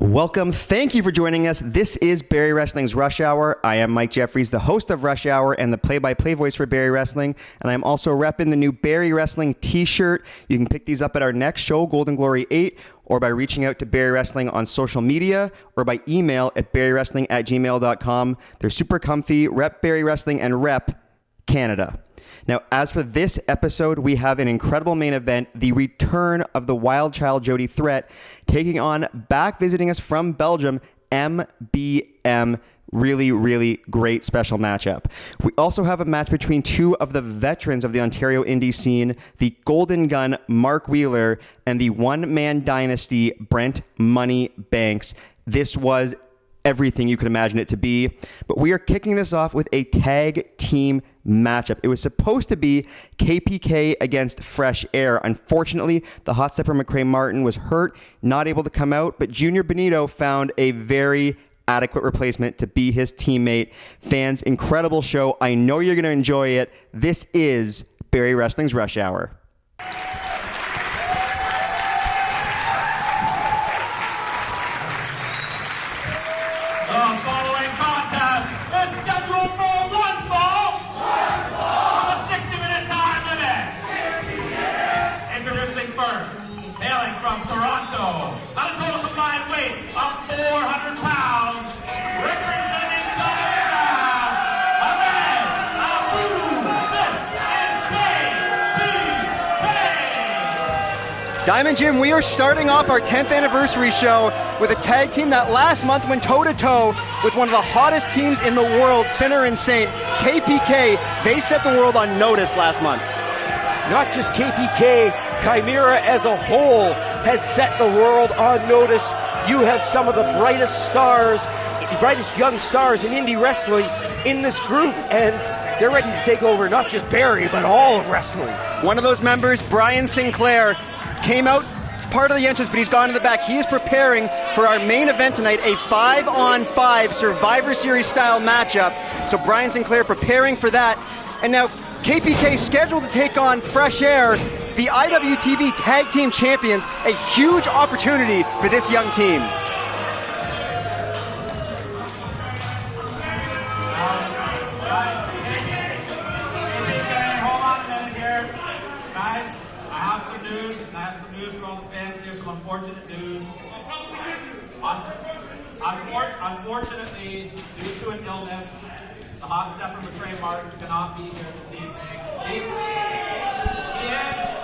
Welcome. Thank you for joining us. This is Barrie Wrestling's Rush Hour. I am Mike Jeffries, the host of Rush Hour and the play-by-play voice for Barrie Wrestling, and I'm also repping the new Barrie Wrestling t-shirt. You can pick these up at our next show, Golden Glory 8, or by reaching out to Barrie Wrestling on social media, or by email at barriewrestling@gmail.com. They're super comfy. Rep Barrie Wrestling and rep Canada. Now, as for this episode, we have an incredible main event, the return of the wild child Jody Threat, taking on, back visiting us from Belgium, MBM. Really great special matchup. We also have a match between two of the veterans of the Ontario indie scene, the Golden Gun Mark Wheeler and the one-man dynasty Brent Money Banks. This was everything you could imagine it to be. But we are kicking this off with a tag team matchup. It was supposed to be KPK against Fresh Air. Unfortunately, the hot stepper McCray Martin was hurt, not able to come out, but Junior Benito found a very adequate replacement to be his teammate. Fans, incredible show. I know you're going to enjoy it. This is Barrie Wrestling's Rush Hour. Diamond Jim, we are starting off our 10th anniversary show with a tag team that last month went toe-to-toe with one of the hottest teams in the world, Sinner and Saint, KPK. They set the world on notice last month. Not just KPK, Chimera as a whole has set the world on notice. You have some of the brightest stars, brightest young stars in indie wrestling in this group, and they're ready to take over not just Barrie, but all of wrestling. One of those members, Brian Sinclair, came out part of the entrance, but he's gone to the back. He is preparing for our main event tonight, a 5-on-5 Survivor Series style matchup. So Brian Sinclair preparing for that. And now KPK scheduled to take on Fresh Air, the IWTV Tag Team Champions. A huge opportunity for this young team. Unfortunately, due to an illness, the hot stepper McCray Martin cannot be here this evening.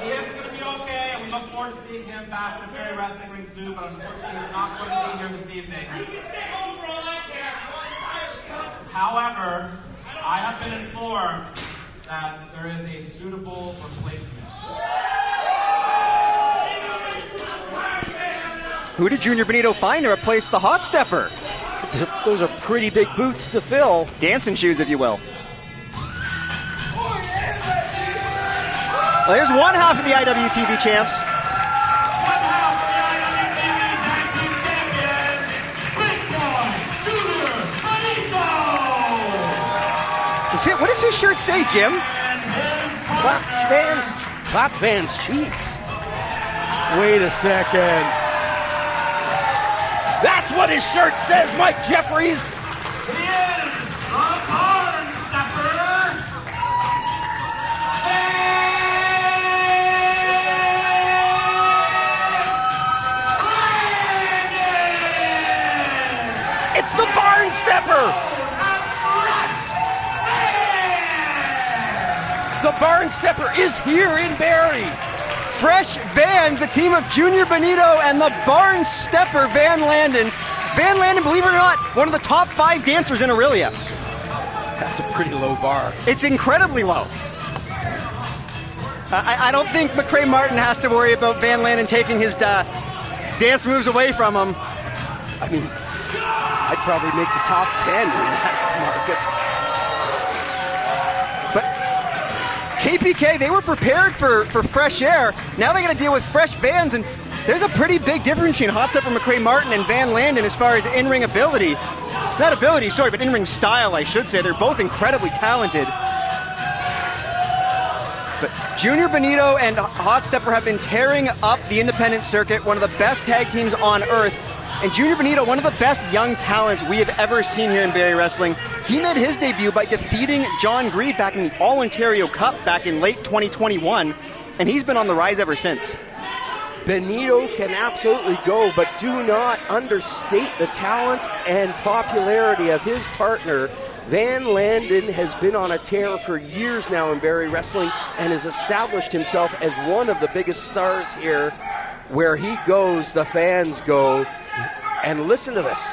He is going to be okay, and we look forward to seeing him back in the Barrie Wrestling ring soon, but unfortunately he's not going to be here this evening. However, I have been informed that there is a suitable replacement. Who did Junior Benito find to replace the hot stepper? Those are pretty big boots to fill. Dancing shoes, if you will. Well, there's one half of the IWTV champs. One half of the IWTV Tag Team Champion, Big Boy, Junior Benito! What does his shirt say, Jim? Clap Van's cheeks. Wait a second. That's what his shirt says, Mike Jeffries. He is the Barn Stepper. It's the Barn Stepper. The Barn Stepper is here in Barrie. Fresh Vans, the team of Junior Benito and the Barn Stepper, Van Landon. Van Landon, believe it or not, one of the top 5 dancers in Aurelia. That's a pretty low bar. It's incredibly low. I don't think McCray Martin has to worry about Van Landon taking his dance moves away from him. I mean, I'd probably make the top 10 in that market. KPK, they were prepared for Fresh Air. Now they got to deal with Fresh Vans, and there's a pretty big difference between hot stepper McCray Martin and Van Landon as far as in-ring ability. Not ability, sorry, but in-ring style, I should say. They're both incredibly talented. But Junior Benito and Hot Stepper have been tearing up the independent circuit, one of the best tag teams on earth. And Junior Benito, one of the best young talents we have ever seen here in Barrie Wrestling. He made his debut by defeating John Greed back in the All-Ontario Cup back in late 2021, and he's been on the rise ever since. Benito can absolutely go, but do not understate the talent and popularity of his partner. Van Landon has been on a tear for years now in Barrie Wrestling and has established himself as one of the biggest stars here. Where he goes, the fans go. And listen to this.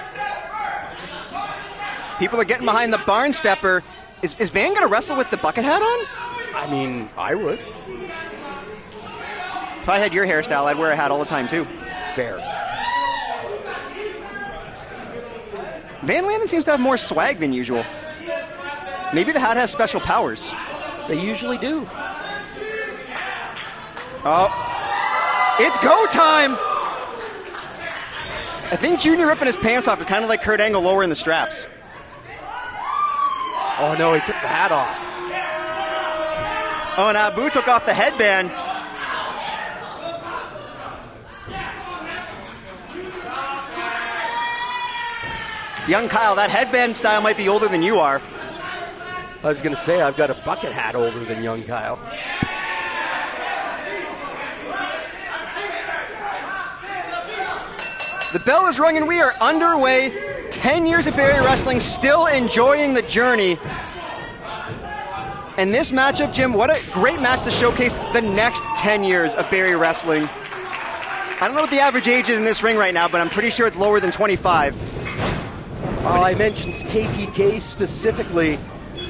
People are getting behind the barn stepper. Is Van going to wrestle with the bucket hat on? I mean, I would. If I had your hairstyle, I'd wear a hat all the time, too. Fair. Van Landon seems to have more swag than usual. Maybe the hat has special powers. They usually do. Oh, it's go time! I think Junior ripping his pants off is kind of like Kurt Angle lowering the straps. Oh, no, he took the hat off. Oh, and Abu took off the headband. Young Kyle, that headband style might be older than you are. I was going to say, I've got a bucket hat older than young Kyle. The bell is rung and we are underway. 10 years of Barrie Wrestling, still enjoying the journey. And this matchup, Jim, what a great match to showcase the next 10 years of Barrie Wrestling. I don't know what the average age is in this ring right now, but I'm pretty sure it's lower than 25. I mentioned KPK specifically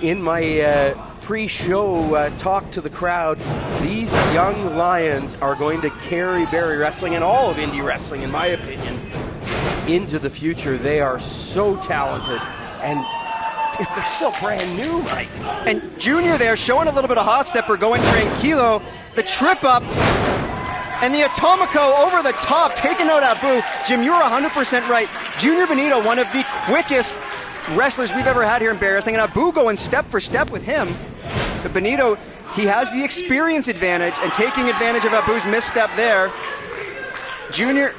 in my pre-show talk to the crowd. These young lions are going to carry Barrie Wrestling and all of indie wrestling, in my opinion, into the future. They are so talented, and they're still brand new, Mike. And Junior there showing a little bit of hot stepper, going tranquilo, the trip up, and the Atomico over the top, taking out Abu. Jim, you were 100% right. Junior Benito, one of the quickest wrestlers we've ever had here in Barrie Wrestling, and Abu going step for step with him. But Benito, he has the experience advantage, and taking advantage of Abu's misstep there. Junior,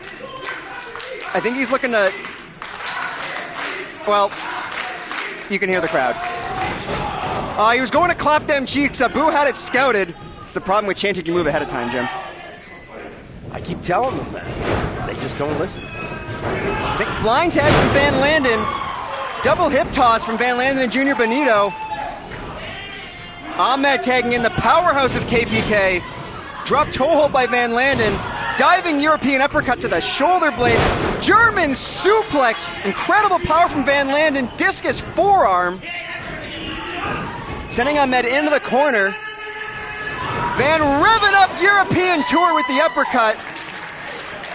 I think he's looking to, well, you can hear the crowd. He was going to clap them cheeks. Abu had it scouted. It's the problem with chanting your move ahead of time, Jim. I keep telling them that. They just don't listen. I think blind tag from Van Landon. Double hip toss from Van Landon and Junior Benito. Ahmed tagging in, the powerhouse of KPK. Drop toe hold by Van Landon. Diving European uppercut to the shoulder blades. German suplex. Incredible power from Van Landon. Discus forearm. Sending Ahmed into the corner. Van revving up European tour with the uppercut.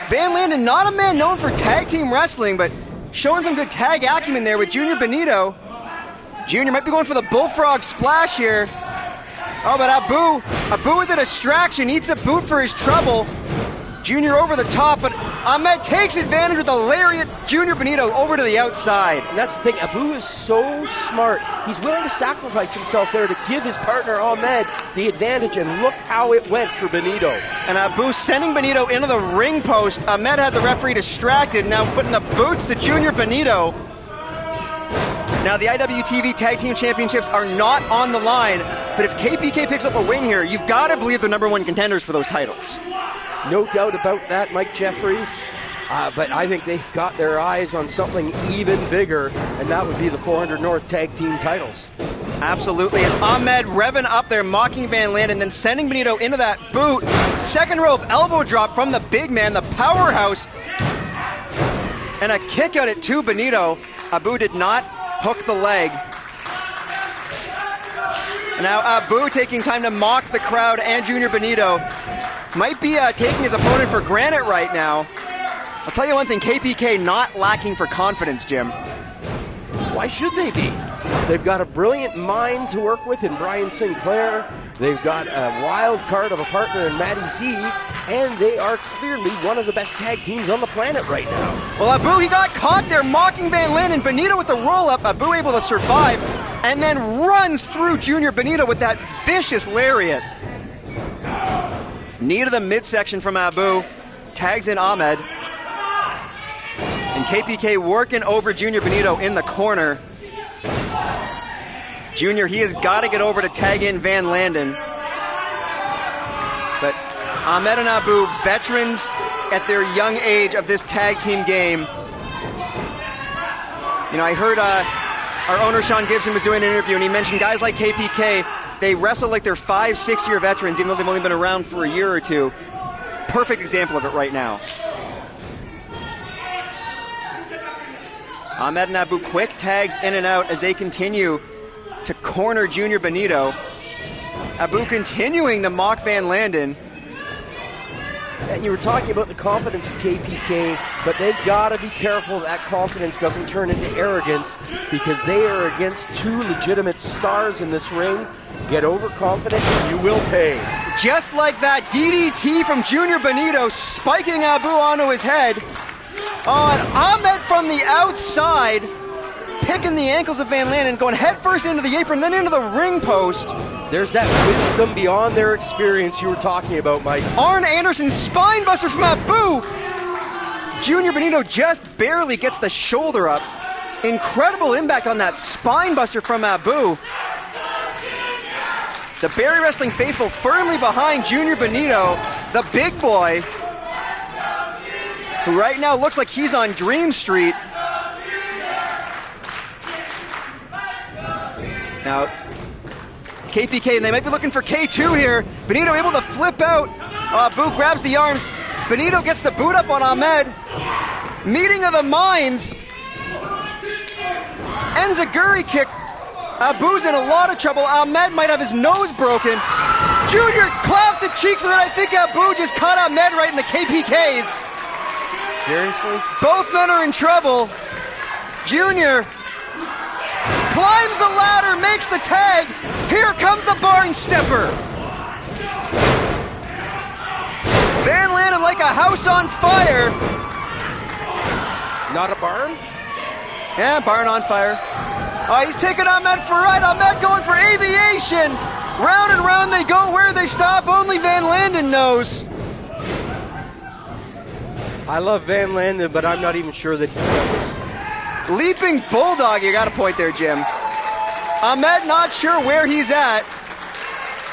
Van Landon, not a man known for tag team wrestling, but showing some good tag acumen there with Junior Benito. Junior might be going for the bullfrog splash here. Oh, but Abu with a distraction, eats a boot for his trouble. Junior over the top, but Ahmed takes advantage with a lariat. Junior Benito over to the outside. And that's the thing, Abu is so smart. He's willing to sacrifice himself there to give his partner Ahmed the advantage, and look how it went for Benito. And Abu sending Benito into the ring post. Ahmed had the referee distracted, now putting the boots to Junior Benito. Now the IWTV Tag Team Championships are not on the line, but if KPK picks up a win here, you've got to believe they're number one contenders for those titles. No doubt about that, Mike Jeffries. But I think they've got their eyes on something even bigger, and that would be the 400 North Tag Team titles. Absolutely. And Ahmed revving up there, mocking Van Landon, and then sending Benito into that boot. Second rope elbow drop from the big man, the powerhouse. And a kick out at two, Benito. Abu did not hook the leg. And now Abu taking time to mock the crowd and Junior Benito. Might be taking his opponent for granted right now. I'll tell you one thing, KPK not lacking for confidence, Jim. Why should they be? They've got a brilliant mind to work with in Brian Sinclair. They've got a wild card of a partner in Matty Z, and they are clearly one of the best tag teams on the planet right now. Well, Abu, he got caught there mocking Van Landon. Benito with the roll-up. Abu able to survive, and then runs through Junior Benito with that vicious lariat. Knee to the midsection from Abu. Tags in Ahmed. And KPK working over Junior Benito in the corner. Junior, he has got to get over to tag in Van Landon. But Ahmed and Abu, veterans at their young age of this tag team game. You know, I heard our owner Sean Gibson was doing an interview, and he mentioned guys like KPK, they wrestle like they're 5-6 year veterans, even though they've only been around for a year or two. Perfect example of it right now. Ahmed and Abu, quick tags in and out as they continue to corner Junior Benito. Abu continuing to mock Van Landon. And you were talking about the confidence of KPK, but they've got to be careful that confidence doesn't turn into arrogance, because they are against two legitimate stars in this ring. Get overconfident and you will pay. Just like that DDT from Junior Benito, spiking Abu onto his head. Oh, and Ahmed from the outside, picking the ankles of Van Landon, going headfirst into the apron, then into the ring post. There's that wisdom beyond their experience you were talking about, Mike. Arn Anderson spinebuster from Abu. Junior Benito just barely gets the shoulder up. Incredible impact on that spinebuster from Abu. The Barrie Wrestling faithful firmly behind Junior Benito, the big boy, who right now looks like he's on Dream Street. Now, KPK, and they might be looking for K2 here. Benito able to flip out. Abu grabs the arms. Benito gets the boot up on Ahmed. Meeting of the minds. Enziguri kick. Abu's in a lot of trouble. Ahmed might have his nose broken. Junior claps the cheeks, and then I think Abu just caught Ahmed right in the KPKs. Seriously? Both men are in trouble. Junior climbs the ladder, makes the tag. Here comes the barn stepper. Van Landon like a house on fire. Not a barn? Yeah, barn on fire. Oh, he's taking Ahmed for a ride. Ahmed going for aviation. Round and round they go. Where they stop, only Van Landon knows. I love Van Landon, but I'm not even sure that he knows. Leaping Bulldog, you got a point there, Jim. Ahmed not sure where he's at.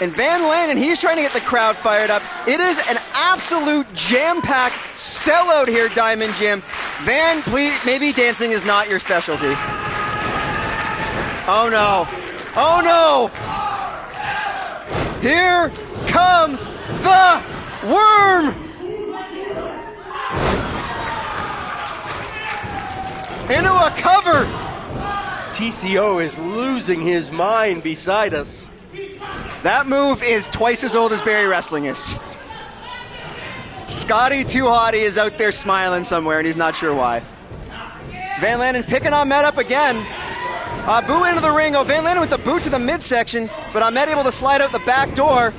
And Van Landon, he's trying to get the crowd fired up. It is an absolute jam-packed sellout here, Diamond Jim. Van, please, maybe dancing is not your specialty. Oh no. Oh no! Here comes the worm! Into a cover! TCO is losing his mind beside us. That move is twice as old as Barrie Wrestling is. Scotty Too Hottie is out there smiling somewhere, and he's not sure why. Van Landon picking Ahmed up again. Abu into the ring. Oh, Van Landon with the boot to the midsection, but Ahmed able to slide out the back door.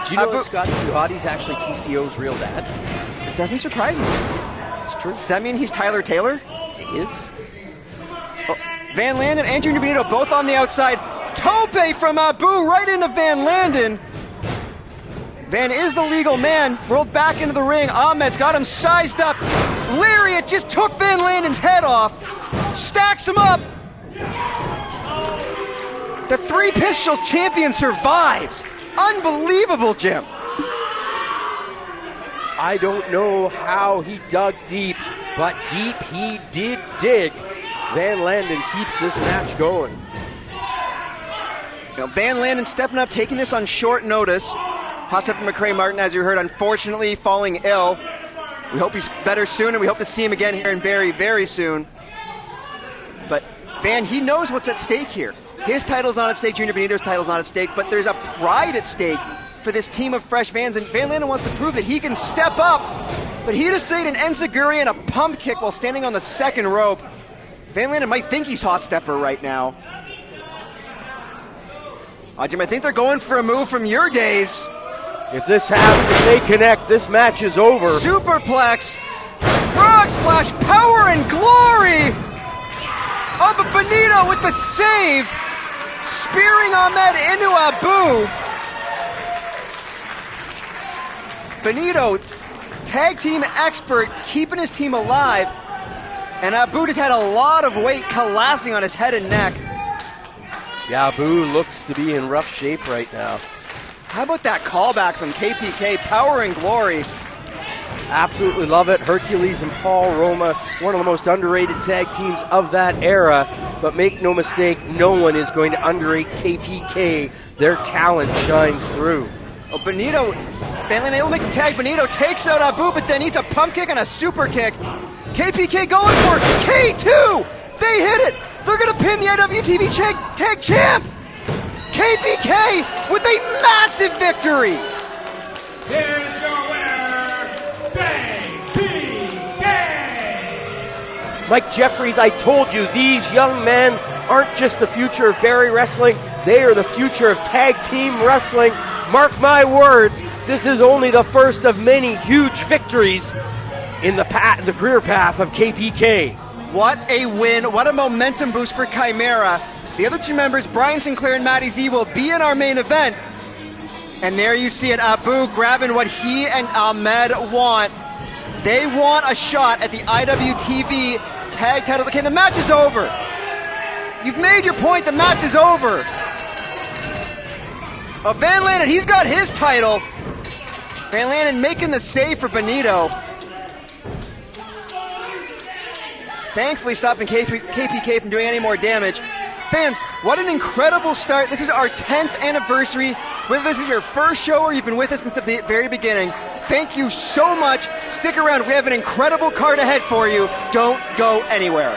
Do you know that Scotty Too Hottie's actually TCO's real dad? It doesn't surprise me. It's true. Does that mean he's Tyler Taylor? He is. Oh, Van Landon and Junior Benito both on the outside. Tope from Abu right into Van Landon. Van is the legal man. Rolled back into the ring. Ahmed's got him sized up. Lariat just took Van Landon's head off. Stacks him up. The Three Pistols champion survives. Unbelievable, Jim. I don't know how he dug deep, but deep he did dig. Van Landon keeps this match going. You know, Van Landon stepping up, taking this on short notice. Hot step from McCray Martin, as you heard, unfortunately falling ill. We hope he's better soon, and we hope to see him again here in Barrie very soon. But Van, he knows what's at stake here. His title's not at stake, Junior Benito's title's not at stake, but there's a pride at stake for this team of fresh Vans, and Van Landon wants to prove that he can step up. But he just stayed an enziguri and a pump kick while standing on the second rope. Van Landon might think he's hot stepper right now. Jim, I think they're going for a move from your days. If this happens, if they connect, this match is over. Superplex, frog splash, power and glory. Oh, but Benito with the save, spearing Ahmed into Abu. Benito, tag team expert, keeping his team alive. And Abu just had a lot of weight collapsing on his head and neck. Yeah, Abu looks to be in rough shape right now. How about that callback from KPK, Power and Glory? Absolutely love it. Hercules and Paul Roma, one of the most underrated tag teams of that era. But make no mistake, no one is going to underrate KPK. Their talent shines through. Oh, Benito, Van Landon able to make the tag. Benito takes out Abu, but then eats a pump kick and a super kick. KPK going for K2. They hit it. They're going to pin the IWTV Tag Champ. KPK with a massive victory. Here's your winner, KPK. Mike Jeffries, I told you, these young men aren't just the future of Barrie Wrestling. They are the future of tag team wrestling. Mark my words, this is only the first of many huge victories in the career path of KPK. What a win. What a momentum boost for Chimera. The other two members, Brian Sinclair and Matty Z, will be in our main event. And there you see it, Abu grabbing what he and Ahmed want. They want a shot at the IWTV tag titles. Okay, the match is over. You've made your point, the match is over. Oh, Van Landon, he's got his title. Van Landon making the save for Benito. Thankfully stopping KPK from doing any more damage. Fans, what an incredible start. This is our 10th anniversary. Whether this is your first show or you've been with us since the very beginning, thank you so much. Stick around. We have an incredible card ahead for you. Don't go anywhere.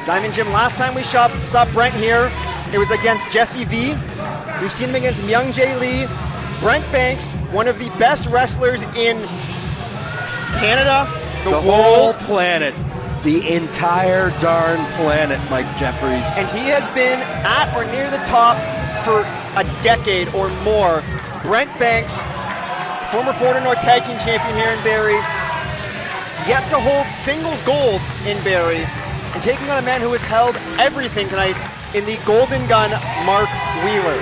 Diamond Jim, last time we saw Brent here, it was against Jesse V. We've seen him against Myung Jae Lee. Brent Banks, one of the best wrestlers in Canada, the whole planet. The entire darn planet, Mike Jeffries. And he has been at or near the top for a decade or more. Brent Banks, former Florida North Tag Team Champion here in Barrie, yet to hold singles gold in Barrie. and taking on a man who has held everything tonight in the Golden Gun, Mark Wheeler.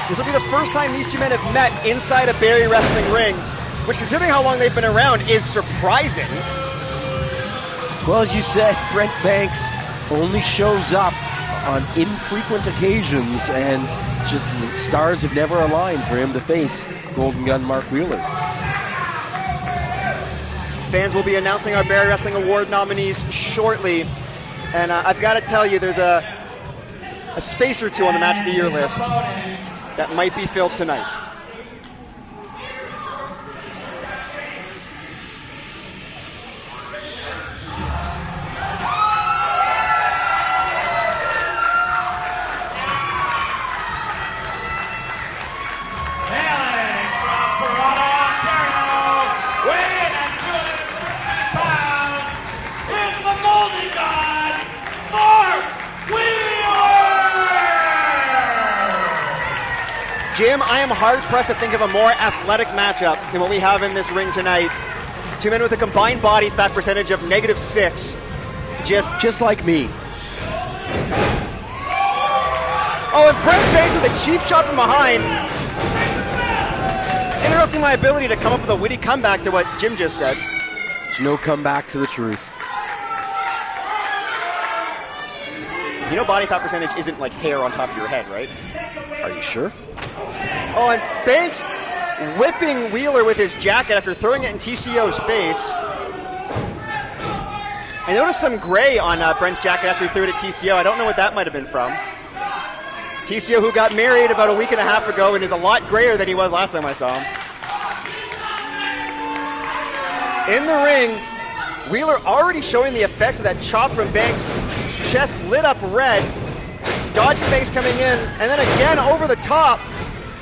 This will be the first time these two men have met inside a Barrie Wrestling ring, which, considering how long they've been around, is surprising. Well, as you said, Brent Banks only shows up on infrequent occasions, and it's just the stars have never aligned for him to face Golden Gun Mark Wheeler. Fans will be announcing our Barrie Wrestling Award nominees shortly, and I've got to tell you, there's a space or two on the Match of the Year list that might be filled tonight. Jim, I am hard-pressed to think of a more athletic matchup than what we have in this ring tonight. Two men with a combined body fat percentage of -6. Just like me. Oh, and Brent Banks with a cheap shot from behind, interrupting my ability to come up with a witty comeback to what Jim just said. There's no comeback to the truth. You know body fat percentage isn't like hair on top of your head, right? Are you sure? Oh, and Banks whipping Wheeler with his jacket after throwing it in TCO's face. I noticed some gray on Brent's jacket after he threw it at TCO. I don't know what that might have been from. TCO, who got married about a week and a half ago and is a lot grayer than he was last time I saw him. In the ring, Wheeler already showing the effects of that chop from Banks. His chest lit up red. Dodging Banks coming in, and then again over the top.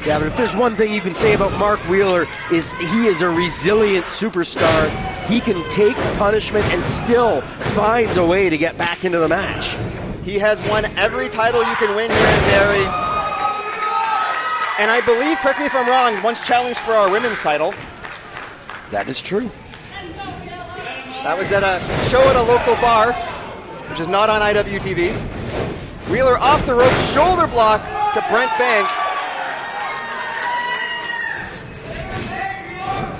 Yeah, but if there's one thing you can say about Mark Wheeler is he is a resilient superstar. He can take punishment and still finds a way to get back into the match. He has won every title you can win here in Barrie. And I believe, correct me if I'm wrong, once challenged for our women's title. That is true. That was at a show at a local bar, which is not on IWTV. Wheeler off the ropes, shoulder block to Brent Banks.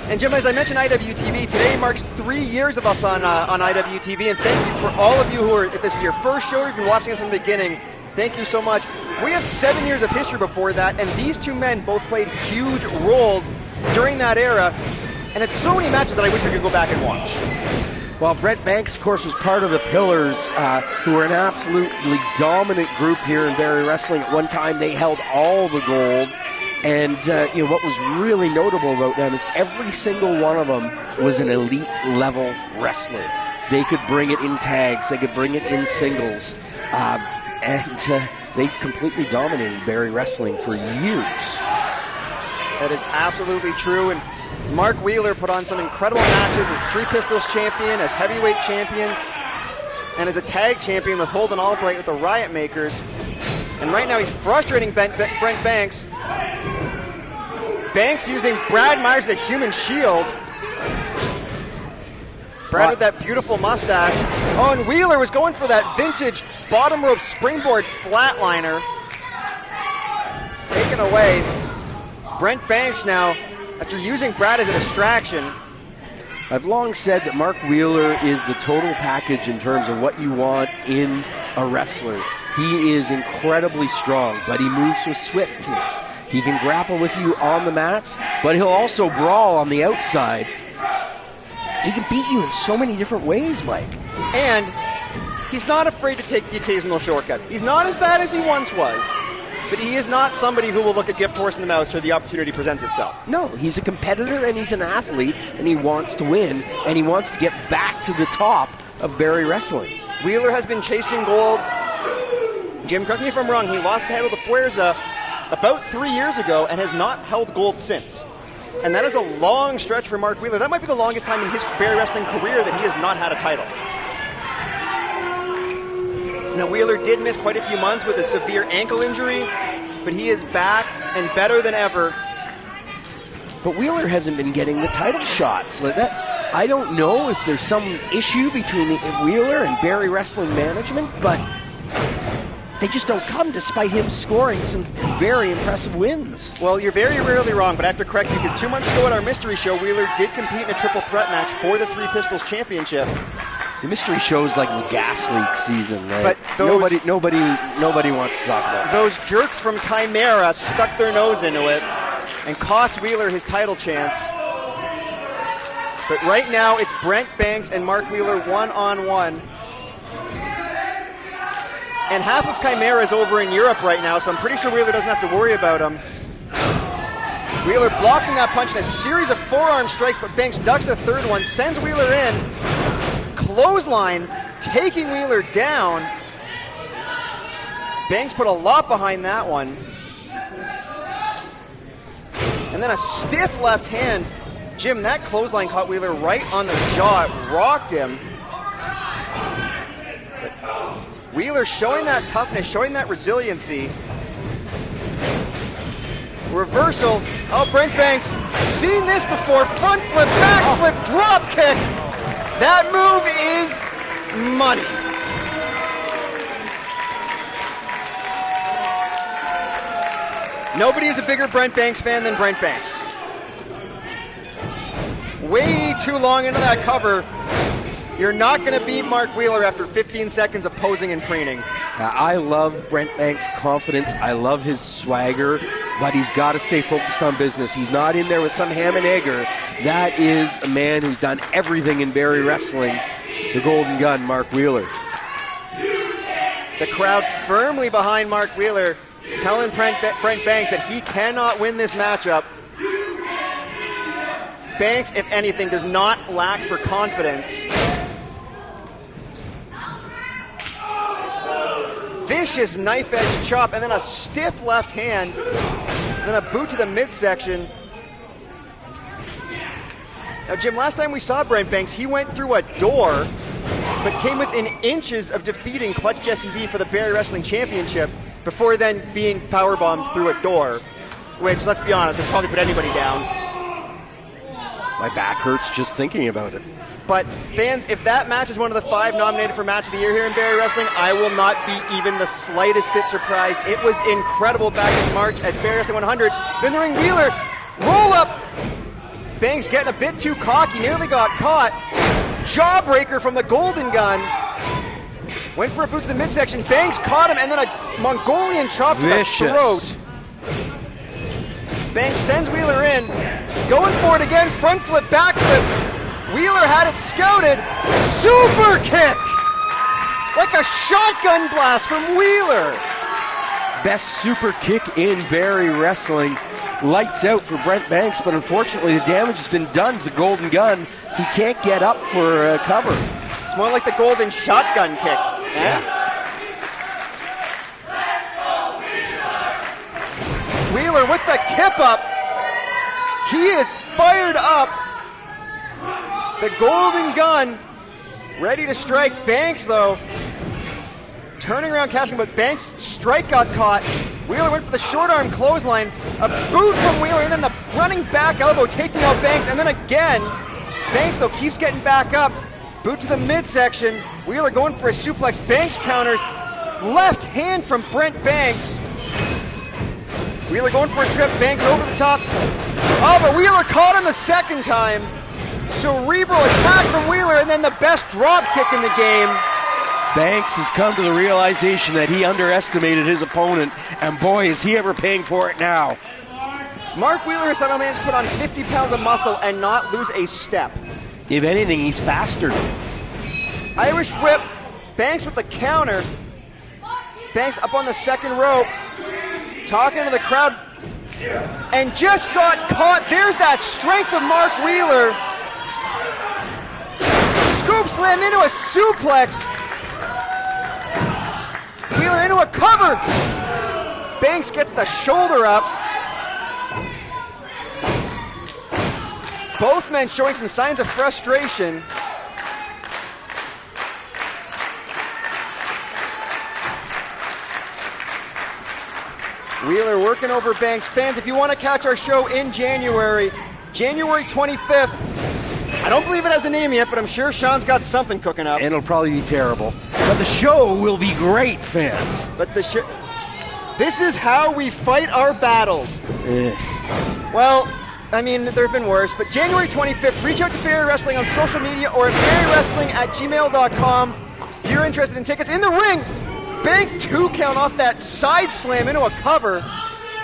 And Jim, as I mentioned IWTV, today marks 3 years of us on IWTV, and thank you for all of you who are, if this is your first show or you've been watching us from the beginning, thank you so much. We have 7 years of history before that, and these two men both played huge roles during that era, and it's so many matches that I wish we could go back and watch. Well, Brent Banks, of course, was part of the Pillars, who were an absolutely dominant group here in Barrie Wrestling. At one time, they held all the gold. And what was really notable about them is every single one of them was an elite level wrestler. They could bring it in tags, they could bring it in singles, and they completely dominated Barrie Wrestling for years. That is absolutely true, and Mark Wheeler put on some incredible matches as Three Pistols champion, as heavyweight champion, and as a tag champion with Holden Albright with the Riot Makers. And right now he's frustrating Brent Banks. Banks using Brad Myers as a human shield. Brad with that beautiful mustache. Oh, and Wheeler was going for that vintage bottom rope springboard flatliner. Taken away. Brent Banks now, after using Brad as a distraction. I've long said that Mark Wheeler is the total package in terms of what you want in a wrestler. He is incredibly strong, but he moves with swiftness. He can grapple with you on the mats, but he'll also brawl on the outside. He can beat you in so many different ways, Mike. And he's not afraid to take the occasional shortcut. He's not as bad as he once was, but he is not somebody who will look a gift horse in the mouth till the opportunity presents itself. No, he's a competitor and he's an athlete, and he wants to win, and he wants to get back to the top of Barrie Wrestling. Wheeler has been chasing gold. Jim, correct me if I'm wrong, he lost the title to Fuerza about 3 years ago and has not held gold since. And that is a long stretch for Mark Wheeler. That might be the longest time in his Barrie Wrestling career that he has not had a title. Now, Wheeler did miss quite a few months with a severe ankle injury, but he is back and better than ever. But Wheeler hasn't been getting the title shots. Like that, I don't know if there's some issue between Wheeler and Barrie Wrestling management, but they just don't come despite him scoring some very impressive wins. Well, you're very rarely wrong, but I have to correct you because 2 months ago at our mystery show, Wheeler did compete in a triple threat match for the Three Pistols Championship. The mystery show's like the gas leak season, right? But nobody wants to talk about that. Those jerks from Chimera stuck their nose into it and cost Wheeler his title chance. But right now, it's Brent Banks and Mark Wheeler one-on-one. And half of Chimera is over in Europe right now, so I'm pretty sure Wheeler doesn't have to worry about him. Wheeler blocking that punch in a series of forearm strikes, but Banks ducks the third one, sends Wheeler in. Clothesline, taking Wheeler down. Banks put a lot behind that one. And then a stiff left hand. Jim, that clothesline caught Wheeler right on the jaw. It rocked him. But Wheeler showing that toughness, showing that resiliency. Reversal. Oh, Brent Banks, seen this before. Front flip, back flip, drop kick. That move is money. Nobody is a bigger Brent Banks fan than Brent Banks. Way too long into that cover. You're not going to beat Mark Wheeler after 15 seconds of posing and preening. Now, I love Brent Banks' confidence. I love his swagger, but he's got to stay focused on business. He's not in there with some ham and egger. That is a man who's done everything in Barrie Wrestling. The Golden Gun, Mark Wheeler. The crowd firmly behind Mark Wheeler, telling Brent Banks that he cannot win this matchup. Banks, if anything, does not lack for confidence. Vicious knife edge chop, and then a stiff left hand, and then a boot to the midsection. Now, Jim, last time we saw Brent Banks, he went through a door, but came within inches of defeating Clutch Jesse V for the Barrie Wrestling Championship before then being powerbombed through a door, which, let's be honest, would probably put anybody down. My back hurts just thinking about it. But fans, if that match is one of the 5 nominated for Match of the Year here in Barrie Wrestling, I will not be even the slightest bit surprised. It was incredible back in March at Barrie Wrestling 100. Then the ring Wheeler, roll up. Banks getting a bit too cocky, nearly got caught. Jawbreaker from the Golden Gun. Went for a boot to the midsection. Banks caught him, and then a Mongolian chop to the throat. Banks sends Wheeler in. Going for it again. Front flip, back flip. Wheeler had it scouted. Super kick! Like a shotgun blast from Wheeler. Best super kick in Barrie Wrestling. Lights out for Brent Banks, but unfortunately the damage has been done to the Golden Gun. He can't get up for a cover. It's more like the Golden shotgun kick. Yeah. Wheeler with the kip up. He is fired up. The Golden Gun ready to strike. Banks, though, turning around, catching, but Banks' strike got caught. Wheeler went for the short arm clothesline. A boot from Wheeler, and then the running back elbow taking out Banks, and then again, Banks, though, keeps getting back up. Boot to the midsection. Wheeler going for a suplex. Banks counters. Left hand from Brent Banks. Wheeler going for a trip. Banks over the top. Oh, but Wheeler caught him the second time. Cerebral attack from Wheeler, and then the best drop kick in the game. Banks has come to the realization that he underestimated his opponent, and boy, is he ever paying for it now. Mark Wheeler has somehow managed to put on 50 pounds of muscle and not lose a step. If anything, he's faster. Irish whip. Banks with the counter. Banks up on the second rope. Talking to the crowd. And just got caught. There's that strength of Mark Wheeler. Scoop slam into a suplex. Wheeler into a cover. Banks gets the shoulder up. Both men showing some signs of frustration. Wheeler working over Banks. Fans, if you want to catch our show in January 25th, I don't believe it has a name yet, but I'm sure Sean's got something cooking up. And it'll probably be terrible. But the show will be great, fans. But this is how we fight our battles. Well, I mean, there have been worse, but January 25th, reach out to Barrie Wrestling on social media or at barriewrestling@gmail.com if you're interested in tickets. In the ring, Banks 2 count off that side slam into a cover.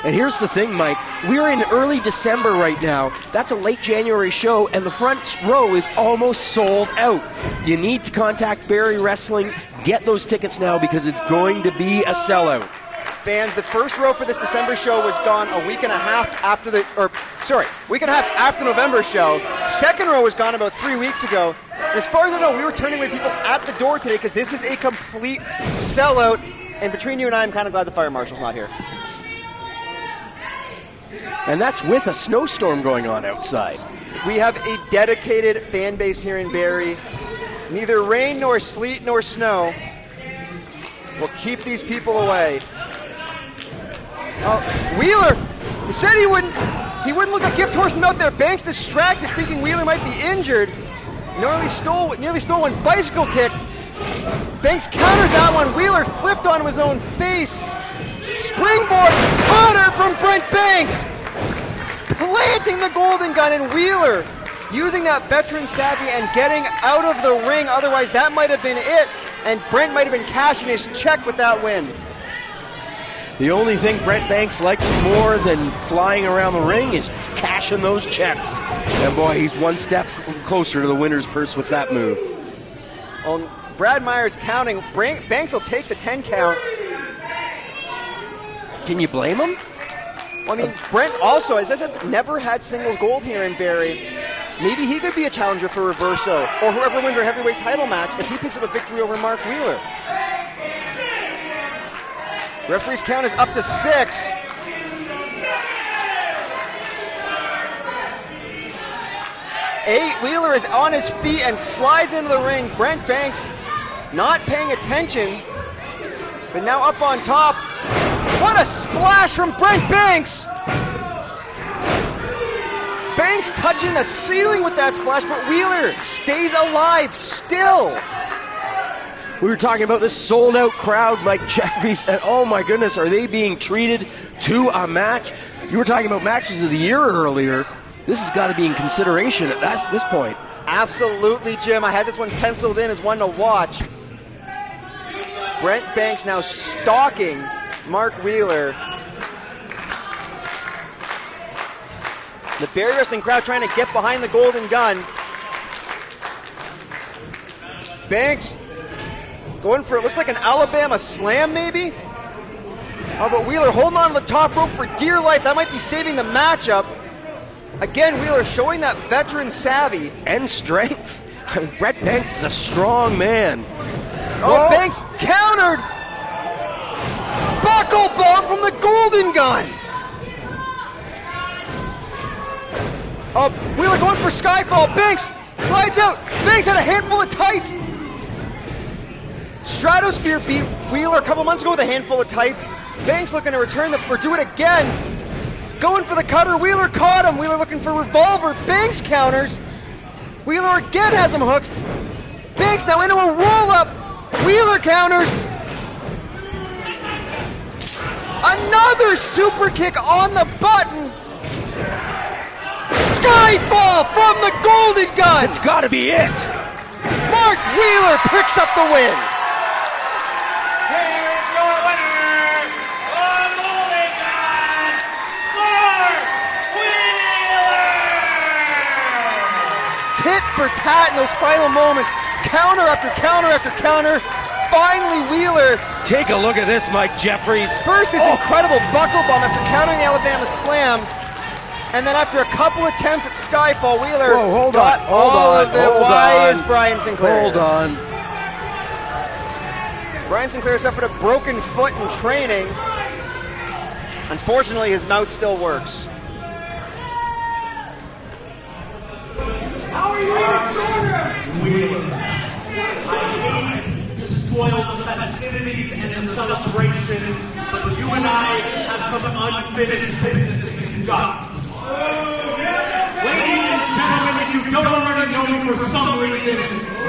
And here's the thing, Mike. We're in early December right now. That's a late January show, and the front row is almost sold out. You need to contact Barrie Wrestling. Get those tickets now because it's going to be a sellout. Fans, the first row for this December show was gone a week and a half after week and a half after the November show. Second row was gone about 3 weeks ago. And as far as I know, we were turning away people at the door today because this is a complete sellout. And between you and I, I'm kind of glad the fire marshal's not here. And that's with a snowstorm going on outside. We have a dedicated fan base here in Barrie. Neither rain nor sleet nor snow will keep these people away. Wheeler, he said he wouldn't look a gift horse out there. Banks distracted, thinking Wheeler might be injured. Nearly stole one bicycle kick. Banks counters that one. Wheeler flipped onto his own face. Springboard cutter from Brent Banks. Planting the golden gun, and Wheeler using that veteran savvy and getting out of the ring. Otherwise, that might have been it, and Brent might have been cashing his check with that win. The only thing Brent Banks likes more than flying around the ring is cashing those checks. And boy, he's one step closer to the winner's purse with that move. Well, Brad Myers counting. Banks will take the 10 count. Can you blame him? Well, I mean, Brent also, as I said, never had singles gold here in Barrie. Maybe he could be a challenger for Reverso, or whoever wins our heavyweight title match if he picks up a victory over Mark Wheeler. Referee's count is up to 6. Wheeler is on his feet and slides into the ring. Brent Banks not paying attention, but now up on top. What a splash from Brent Banks! Banks touching the ceiling with that splash, but Wheeler stays alive still. We were talking about this sold-out crowd, Mike Jeffries, and oh my goodness, are they being treated to a match? You were talking about matches of the year earlier. This has got to be in consideration at this point. Absolutely, Jim. I had this one penciled in as one to watch. Brent Banks now stalking Mark Wheeler. The Barrie Wrestling crowd trying to get behind the golden gun. Banks going for, it looks like an Alabama slam maybe? Oh, but Wheeler holding on to the top rope for dear life. That might be saving the matchup. Again, Wheeler showing that veteran savvy. And strength. I mean, Brent Banks is a strong man. Oh, Banks countered! Buckle bomb from the golden gun! Oh, Wheeler going for Skyfall. Banks slides out. Banks had a handful of tights. Stratosphere beat Wheeler a couple months ago with a handful of tights. Banks looking to return or do it again. Going for the cutter. Wheeler caught him. Wheeler looking for revolver. Banks counters. Wheeler again has him hooked. Banks now into a roll-up. Wheeler counters. Another super kick on the button. Skyfall from the golden gun. It's got to be it. Mark Wheeler picks up the win. Here's your winner, the golden gun, Mark Wheeler. Tit for tat in those final moments. Counter after counter after counter. Finally, Wheeler. Take a look at this, Mike Jeffries. First, this incredible buckle bomb after countering the Alabama slam. And then after a couple attempts at Skyfall, Wheeler got all of it. Why is Brian Sinclair? Hold on. Brian Sinclair suffered a broken foot in training. Unfortunately, his mouth still works. How are you Wheeler, I hate to spoil the festivities and the celebrations, but you and I have some unfinished business to conduct. Ladies and gentlemen, if you don't already know know me for some reason,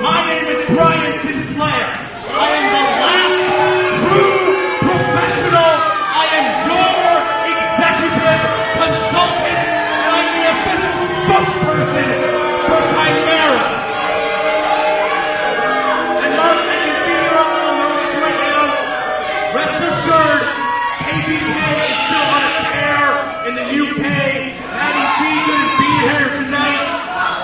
my name is Brian Sinclair. I am the last true professional. I am your executive consultant, and I'm the official spokesperson for Chimera. And Mark, I can see you're a little nervous right now. Rest assured, KPK is still on a tear in the UK. Maddie C couldn't be here tonight,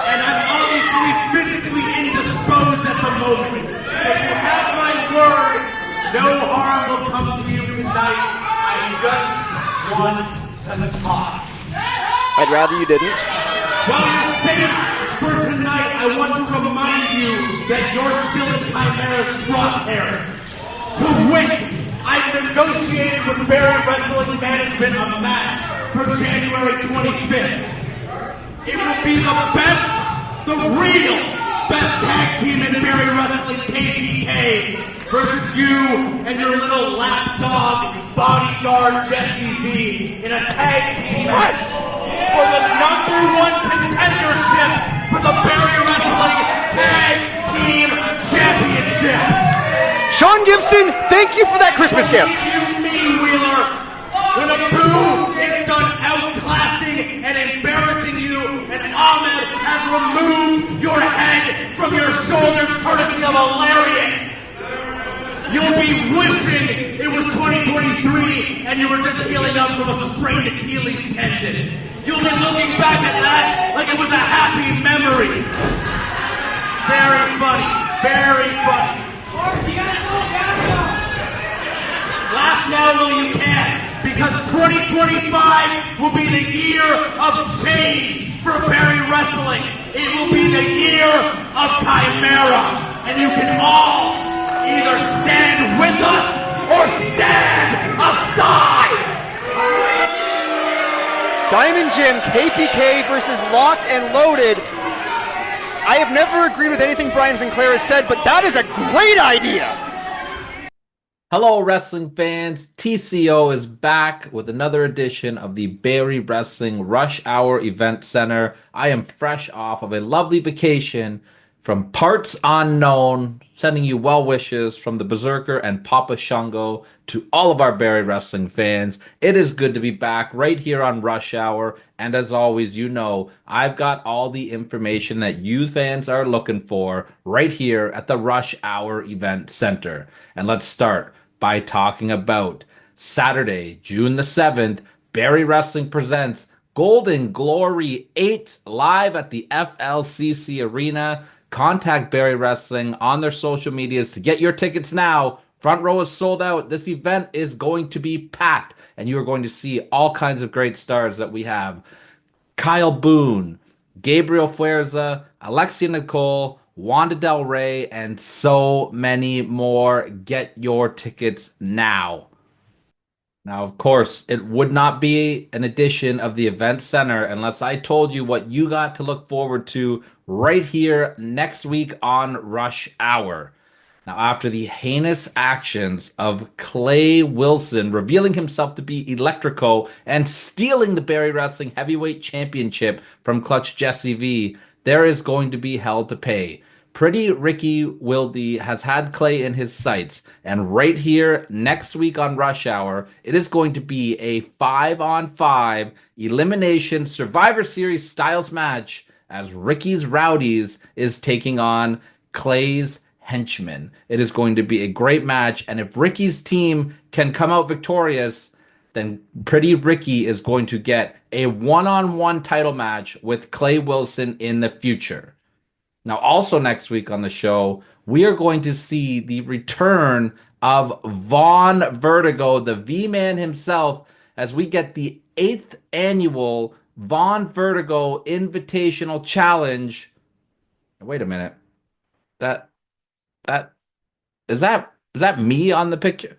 and I'm obviously physically indisposed at the moment. So you have my word, no harm will come to you tonight. I just want to talk. I'd rather you didn't. While you're safe for tonight, I want to remind you that you're still in Chimera's crosshairs. To wit, I've negotiated with Barrie Wrestling Management a match for January 25th. It will be the best, the real best tag team in Barrie Wrestling, KPK, versus you and your little lapdog bodyguard Jesse V in a tag team match for the #1 contendership for the Barrie Wrestling Tag Team Championship. Sean Gibson, thank you for that Christmas gift. You mean, Wheeler, when a boo is done outclassing and embarrassing you, and Ahmed has removed your head from your shoulders courtesy of a lariat, you'll be wishing it was 2023 and you were just healing up from a sprained Achilles tendon. You'll be looking back at that like it was a happy memory. Very funny, very funny. Laugh now while you can, because 2025 will be the year of change for Barrie Wrestling. It will be the year of Chimera, and you can all either stand with us or stand aside. Diamond Jim, KPK versus Locked and Loaded. I have never agreed with anything Brian Sinclair has said, but that is a great idea. Hello, wrestling fans. TCO is back with another edition of the Barrie Wrestling Rush Hour Event Center. I am fresh off of a lovely vacation from parts unknown, sending you well wishes from the Berserker and Papa Shango to all of our Barrie Wrestling fans. It is good to be back right here on Rush Hour. And as always, you know, I've got all the information that you fans are looking for right here at the Rush Hour Event Center. And let's start by talking about Saturday, June the 7th, Barrie Wrestling presents Golden Glory 8 live at the FLCC Arena. Contact Barrie Wrestling on their social medias to get your tickets now. Front row is sold out. This event is going to be packed, and you are going to see all kinds of great stars that we have. Kyle Boone, Gabriel Fuerza, Alexia Nicole, Wanda Del Rey, and so many more. Get your tickets now. Now, of course, it would not be an edition of the Event Center unless I told you what you got to look forward to right here next week on Rush Hour. Now, after the heinous actions of Clay Wilson revealing himself to be Electrico and stealing the Barrie Wrestling Heavyweight Championship from Clutch Jesse V, there is going to be hell to pay. Pretty Ricky Wilde has had Clay in his sights, and right here next week on Rush Hour, it is going to be a 5-on-5 elimination Survivor Series styles match as Ricky's Rowdies is taking on Clay's Henchmen. It is going to be a great match, and if Ricky's team can come out victorious, then Pretty Ricky is going to get a one-on-one title match with Clay Wilson in the future. Now, also next week on the show, we are going to see the return of Vaughn Vertigo, the V-Man himself, as we get the 8th annual Vaughn Vertigo Invitational Challenge. Wait a minute. Is that me on the picture?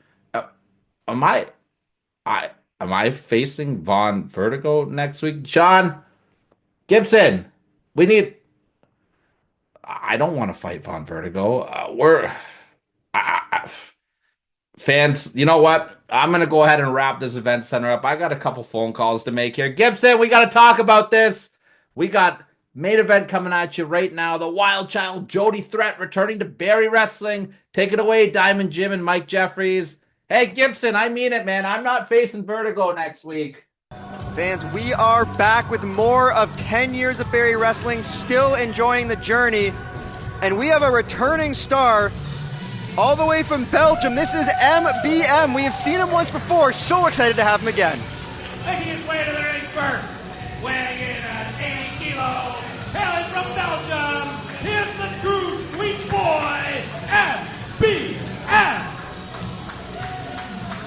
Am I facing Vaughn Vertigo next week? Sean Gibson, I don't want to fight Vaughn Vertigo. Fans, you know what? I'm going to go ahead and wrap this event center up. I got a couple phone calls to make here. Gibson, we got to talk about this. We got Main event coming at you right now. The Wild Child Jody Threat returning to Barrie Wrestling. Take it away, Diamond Jim and Mike Jeffries. Hey, Gibson, I mean it, man. I'm not facing vertigo next week. Fans, we are back with more of 10 years of Barrie Wrestling, still enjoying the journey. And we have a returning star all the way from Belgium. This is MBM. We have seen him once before. So excited to have him again. Making his way to the ring first, weighing in at 80 kilos, hailing from Belgium, here's the true sweet boy, MBM.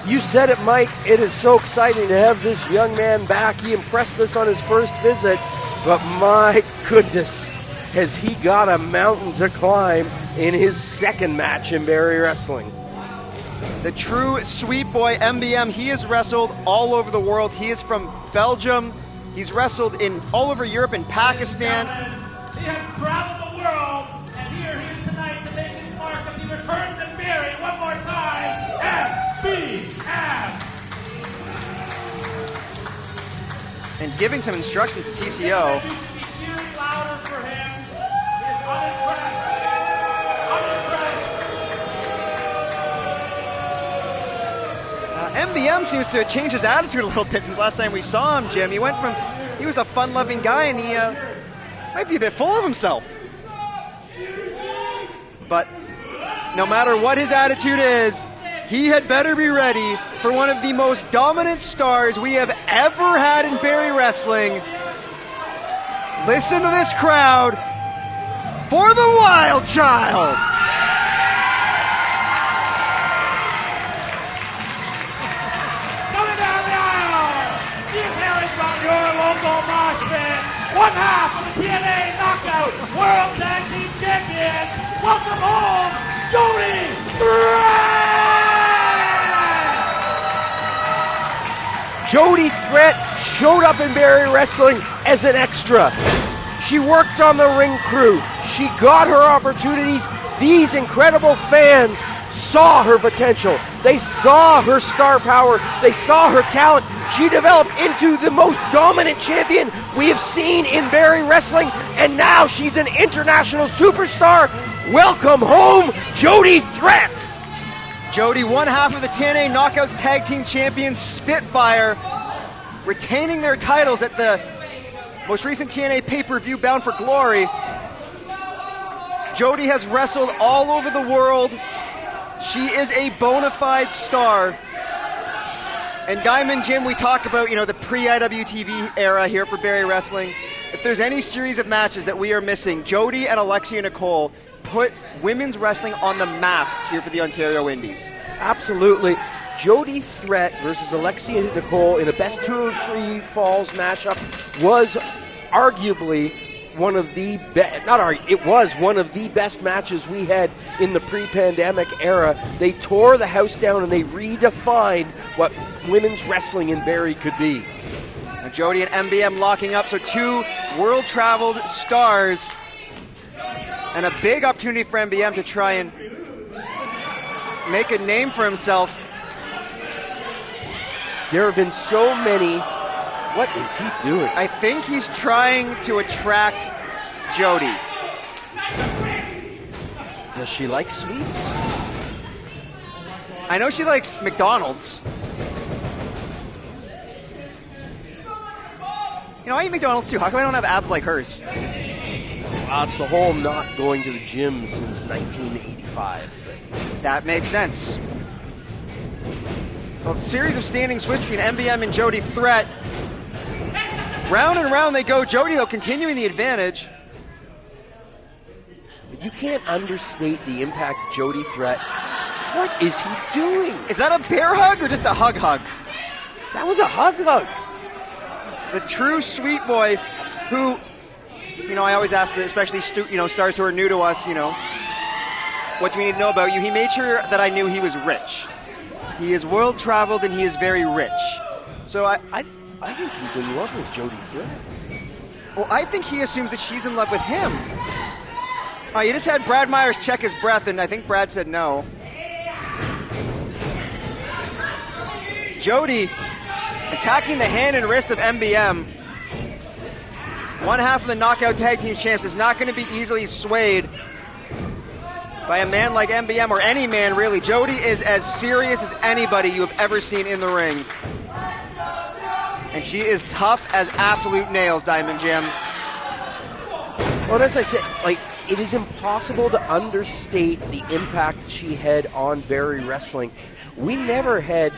You said it, Mike. It is so exciting to have this young man back. He impressed us on his first visit, but my goodness, has he got a mountain to climb in his second match in Barrie Wrestling. The true sweet boy, MBM, he has wrestled all over the world. He is from Belgium. He's wrestled in all over Europe and Pakistan. He has traveled the world, and here he is tonight to make his mark as he returns to Barrie one more time, MBM. And giving some instructions to TCO. You should be cheering louder for him. He is unimpressed. MBM seems to have changed his attitude a little bit since last time we saw him, Jim. He was a fun-loving guy, and he might be a bit full of himself. But no matter what his attitude is, he had better be ready for one of the most dominant stars we have ever had in Barrie Wrestling. Listen to this crowd for the Wild Child. Coming down the aisle, she is hailing from your local mosh pit, one half of the TNA Knockout World Tag Team Champion. Welcome home, Jody Threat! Jody Threat showed up in Barrie Wrestling as an extra. She worked on the ring crew. She got her opportunities. These incredible fans saw her potential. They saw her star power. They saw her talent. She developed into the most dominant champion we have seen in Barrie Wrestling, and now she's an international superstar. Welcome home, Jody Threat. Jody, one half of the TNA Knockouts Tag Team Champions Spitfire, retaining their titles at the most recent TNA pay-per-view Bound for Glory. Jody has wrestled all over the world. She is a bona fide star. And Diamond Jim, we talk about, the pre-IWTV era here for Barrie Wrestling. If there's any series of matches that we are missing, Jody and Alexia Nicole put women's wrestling on the map here for the Ontario Indies. Absolutely. Jody Threat versus Alexia Nicole in a best 2 or 3 falls matchup was arguably one of the one of the best matches we had in the pre-pandemic era. They tore the house down and they redefined what women's wrestling in Barrie could be. Now Jody and MBM locking up, so 2 world-traveled stars. And a big opportunity for MBM to try and make a name for himself. There have been so many. What is he doing? I think he's trying to attract Jody. Does she like sweets? I know she likes McDonald's. I eat McDonald's too. How come I don't have abs like hers? It's the whole not going to the gym since 1985 thing. That makes sense. Well, series of standing switch between MBM and Jody Threat. Round and round they go. Jody, though, continuing the advantage. But you can't understate the impact of Jody Threat. What is he doing? Is that a bear hug or just a hug? That was a hug. The true sweet boy who, I always ask, especially stars who are new to us, what do we need to know about you? He made sure that I knew he was rich. He is world traveled and he is very rich. So I think he's in love with Jody Threat. Well, I think he assumes that she's in love with him. You just had Brad Myers check his breath, and I think Brad said no. Jody attacking the hand and wrist of MBM. one half of the Knockout Tag Team Champs, is not going to be easily swayed by a man like MBM, or any man really. Jody is as serious as anybody you have ever seen in the ring. And she is tough as absolute nails, Diamond Jim. Well, as I said, it is impossible to understate the impact she had on Barrie Wrestling. We never had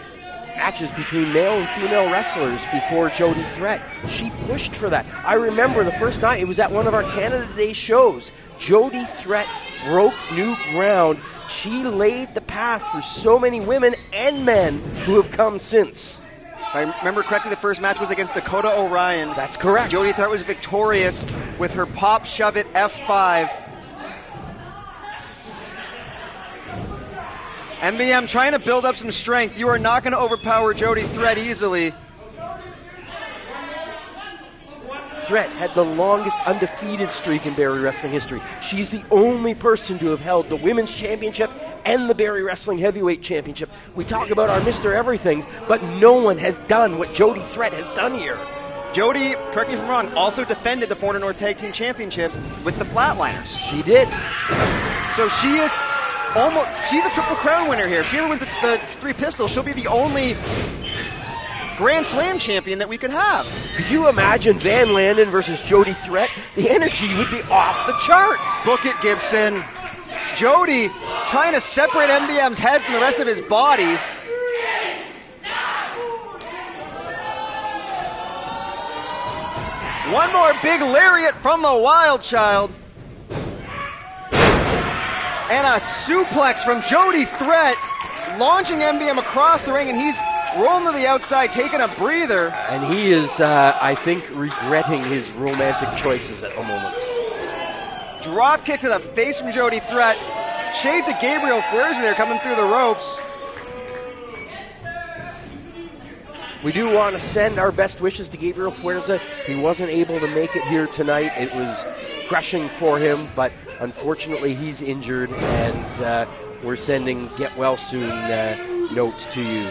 matches between male and female wrestlers before Jody Threat. She pushed for that. I remember the first night, it was at one of our Canada Day shows. Jody Threat broke new ground. She laid the path for so many women and men who have come since. If I remember correctly, the first match was against Dakota Orion. That's correct. Jody Threat was victorious with her pop shove it F5. MBM trying to build up some strength. You are not going to overpower Jody Threat easily. Threat had the longest undefeated streak in Barrie Wrestling history. She's the only person to have held the Women's Championship and the Barrie Wrestling Heavyweight Championship. We talk about our Mr. Everythings, but no one has done what Jody Threat has done here. Jody, correct me if I'm wrong, also defended the 400 North Tag Team Championships with the Flatliners. She did. So she's a Triple Crown winner here. If she ever wins the Three Pistols, she'll be the only Grand Slam champion that we could have. Could you imagine Van Landon versus Jody Threat? The energy would be off the charts. Book it, Gibson. Jody trying to separate MBM's head from the rest of his body. One more big lariat from the Wild Child. And a suplex from Jody Threat, launching MBM across the ring, and he's rolling to the outside, taking a breather. And he is, I think, regretting his romantic choices at the moment. Drop kick to the face from Jody Threat. Shades of Gabriel Fuerza there coming through the ropes. We do want to send our best wishes to Gabriel Fuerza. He wasn't able to make it here tonight. It was crushing for him, but unfortunately he's injured, and we're sending get well soon notes to you.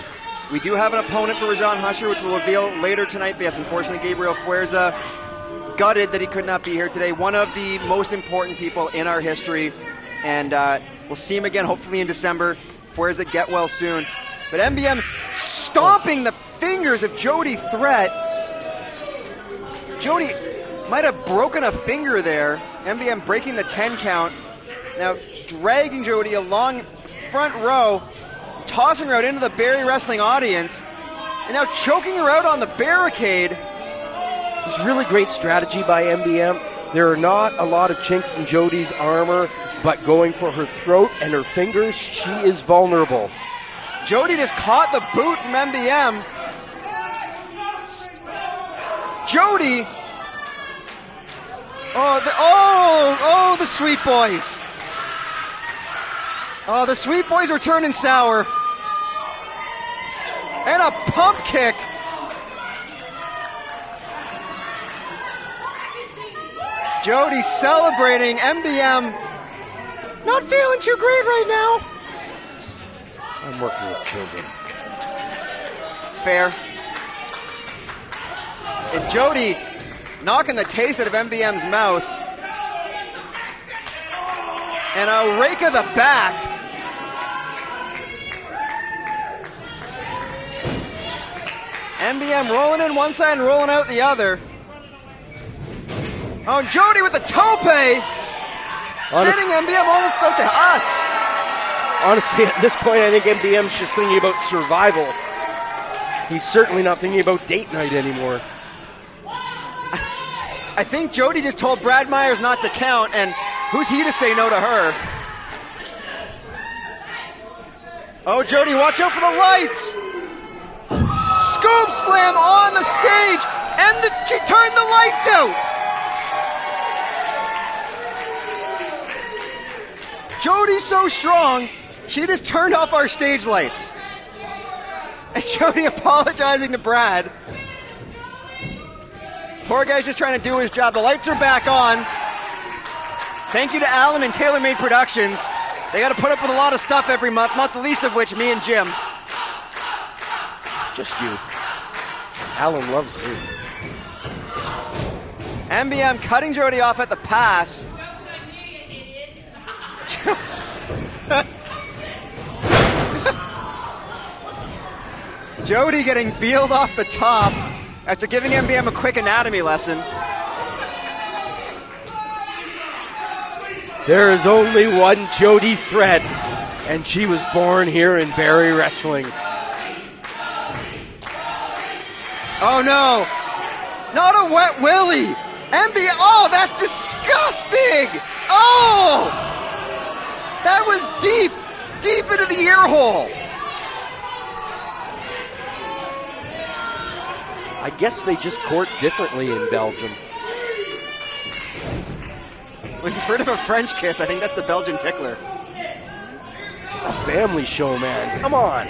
We do have an opponent for Rajan Husher, which we'll reveal later tonight. But yes, unfortunately, Gabriel Fuerza, gutted that he could not be here today. One of the most important people in our history, and we'll see him again hopefully in December. Fuerza, get well soon. But MBM stomping the fingers of Jody Threat. Jody might have broken a finger there. MBM breaking the 10 count. Now dragging Jody along front row, tossing her out into the Barrie Wrestling audience, and now choking her out on the barricade. It's really great strategy by MBM. There are not a lot of chinks in Jody's armor, but going for her throat and her fingers, she is vulnerable. Jody just caught the boot from MBM. Jody! Oh, the Sweet Boys. Oh, the Sweet Boys were turning sour. And a pump kick. Jody celebrating. MBM not feeling too great right now. I'm working with children. Fair. And Jody knocking the taste out of MBM's mouth. And a rake of the back. MBM rolling in one side and rolling out the other. Oh, Jody with the tope. Sending MBM almost out to us. Honestly, at this point, I think MBM's just thinking about survival. He's certainly not thinking about date night anymore. I think Jody just told Brad Myers not to count, and who's he to say no to her? Oh, Jody, watch out for the lights! Scoop slam on the stage, and she turned the lights out! Jody's so strong, she just turned off our stage lights. And Jody apologizing to Brad. Poor guy's just trying to do his job. The lights are back on. Thank you to Alan and TaylorMade Productions. They got to put up with a lot of stuff every month, not the least of which me and Jim. Just you. Alan loves me. MBM cutting Jody off at the pass. Jody getting peeled off the top after giving MBM a quick anatomy lesson. There is only one Jody Threat, and she was born here in Barrie Wrestling. Oh no, not a wet willy. MBM, oh, that's disgusting. Oh, that was deep into the ear hole. I guess they just court differently in Belgium. Well, you've heard of a French kiss. I think that's the Belgian tickler. It's a family show, man. Come on.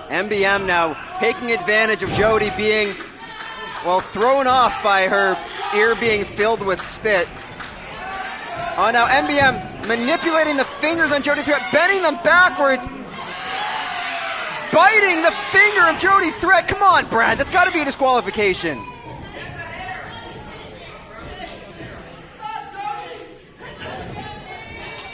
MBM now taking advantage of Jody being, well, thrown off by her ear being filled with spit. Oh, now MBM manipulating the fingers on Jody Threat, bending them backwards, biting the finger of Jody Threat. Come on, Brad, that's got to be a disqualification.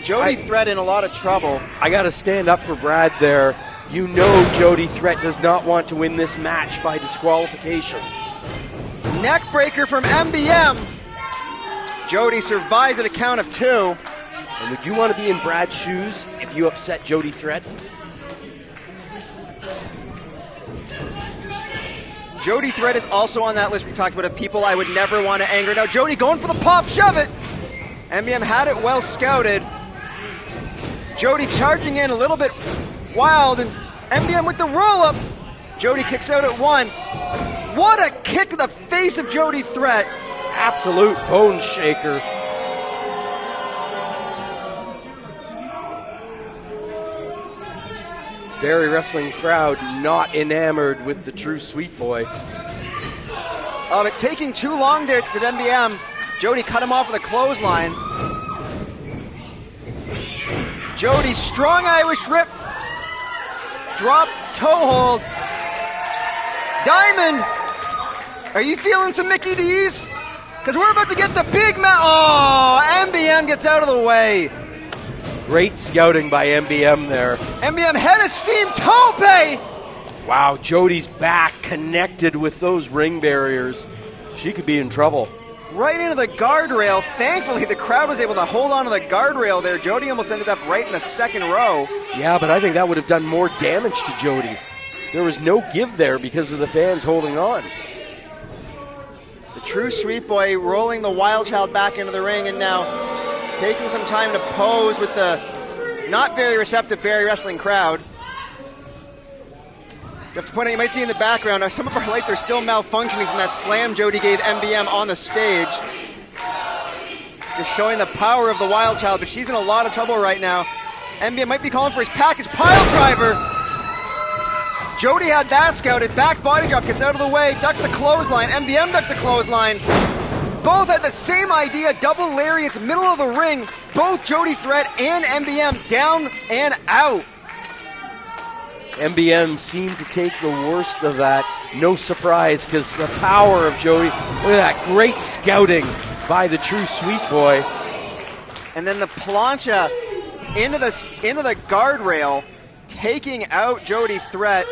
Jody Threat in a lot of trouble. I got to stand up for Brad there. You know Jody Threat does not want to win this match by disqualification. Neck breaker from MBM. Jody survives at a count of 2. And would you want to be in Brad's shoes if you upset Jody Threat? Jody Threat is also on that list we talked about of people I would never want to anger. Now Jody going for the pop, shove it. MBM had it well scouted. Jody charging in a little bit wild, and MBM with the roll-up. Jody kicks out at 1. What a kick to the face of Jody Threat. Absolute bone shaker. Barrie Wrestling crowd not enamored with the true sweet boy. But taking too long there to MBM. Jody cut him off with a clothesline. Jody, strong Irish rip. Drop toe hold. Diamond, are you feeling some Mickey D's? Because we're about to get the big match. Oh, MBM gets out of the way. Great scouting by MBM there. MBM head of steam tope. Wow, Jody's back connected with those ring barriers. She could be in trouble. Right into the guardrail. Thankfully, the crowd was able to hold on to the guardrail there. Jody almost ended up right in the second row. Yeah, but I think that would have done more damage to Jody. There was no give there because of the fans holding on. The true sweet boy rolling the wild child back into the ring, and now taking some time to pose with the not very receptive Barrie Wrestling crowd. You have to point out, you might see in the background, some of our lights are still malfunctioning from that slam Jody gave MBM on the stage. Just showing the power of the wild child, but she's in a lot of trouble right now. MBM might be calling for his package pile driver. Jody had that scouted. Back body drop, gets out of the way, ducks the clothesline. MBM ducks the clothesline. Both had the same idea, double lariats, middle of the ring. Both Jody Threat and MBM down and out. MBM seemed to take the worst of that. No surprise, because the power of Jody. Look at that great scouting by the true sweet boy. And then the plancha into the guardrail, taking out Jody Threat.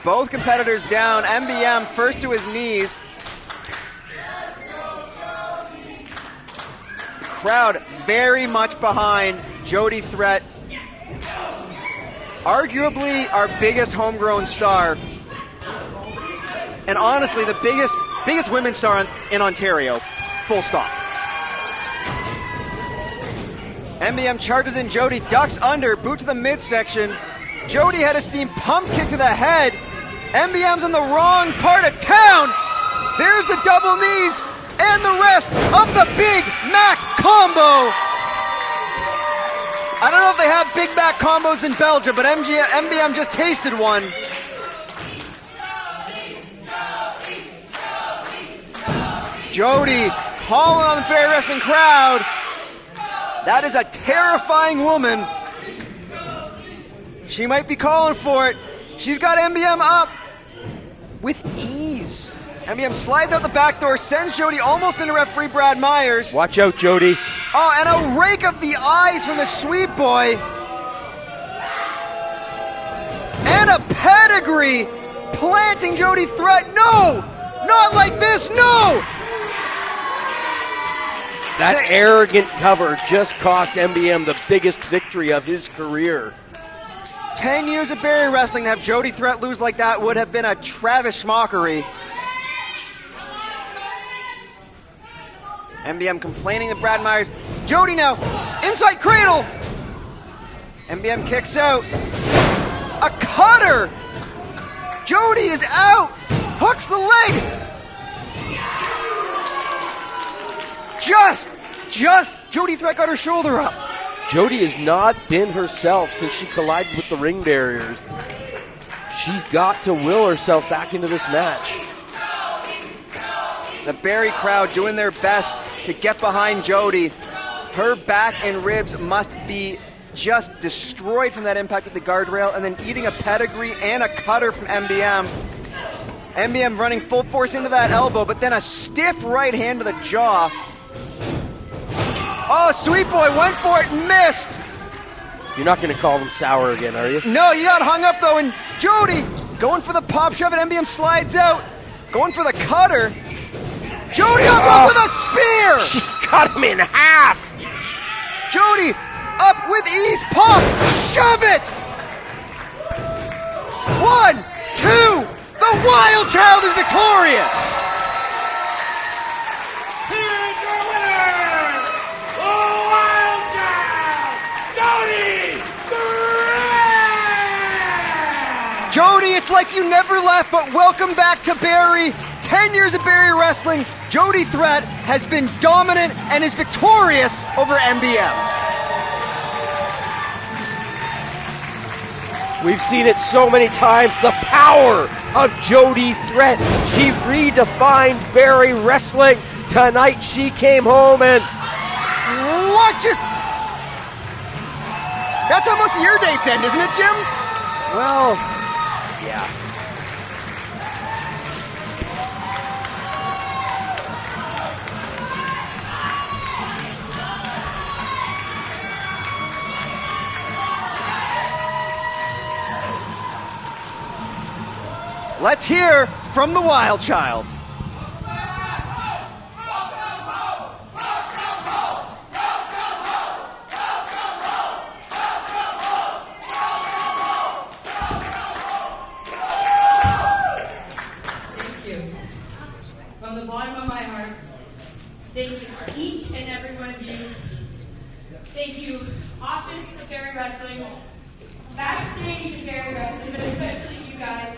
Both competitors down. MBM first to his knees. Crowd very much behind Jody Threat, arguably our biggest homegrown star, and honestly the biggest women's star in Ontario, full stop. MBM charges in Jody, ducks under, boot to the midsection. Jody had a steam pump kick to the head. MBM's in the wrong part of town. There's the double knees and the rest of the Big Mac combo. I don't know if they have Big Mac combos in Belgium, but MBM just tasted one. Jody calling on the Barrie Wrestling crowd. That is a terrifying woman. She might be calling for it. She's got MBM up with ease. MBM slides out the back door, sends Jody almost into referee Brad Myers. Watch out, Jody. Oh, and a rake of the eyes from the sweet boy. And a pedigree planting Jody Threat. No! Not like this, no! That arrogant cover just cost MBM the biggest victory of his career. 10 years of Barrie Wrestling to have Jody Threat lose like that would have been a Travis mockery. MBM complaining to Brad Myers. Jody now, inside cradle. MBM kicks out. A cutter. Jody is out. Hooks the leg. Just, Jody Threat got her shoulder up. Jody has not been herself since she collided with the ring barriers. She's got to will herself back into this match. The Barrie crowd doing their best to get behind Jody. Her back and ribs must be just destroyed from that impact with the guardrail, and then eating a pedigree and a cutter from MBM. MBM running full force into that elbow, but then a stiff right hand to the jaw. Oh, sweet boy went for it and missed. You're not going to call them sour again, are you? No, he got hung up though, and Jody going for the pop shove, and MBM slides out. Going for the cutter. Jody up with a spear! She cut him in half! Jody up with ease, pop, shove it! 1, 2, the Wild Child is victorious! Here's your winner, the Wild Child, Jody Threat! Jody, it's like you never left, but welcome back to Barrie. 10 years of Barrie Wrestling, Jody Threat has been dominant and is victorious over MBM. We've seen it so many times, the power of Jody Threat. She redefined Barrie Wrestling. Tonight she came home and... What just... That's how most of your dates end, isn't it, Jim? Well, yeah. Let's hear from the Wild Child. Thank you. From the bottom of my heart, thank you, each and every one of you. Thank you, office of Barrie Wrestling, backstage of Barrie Wrestling, but especially you guys.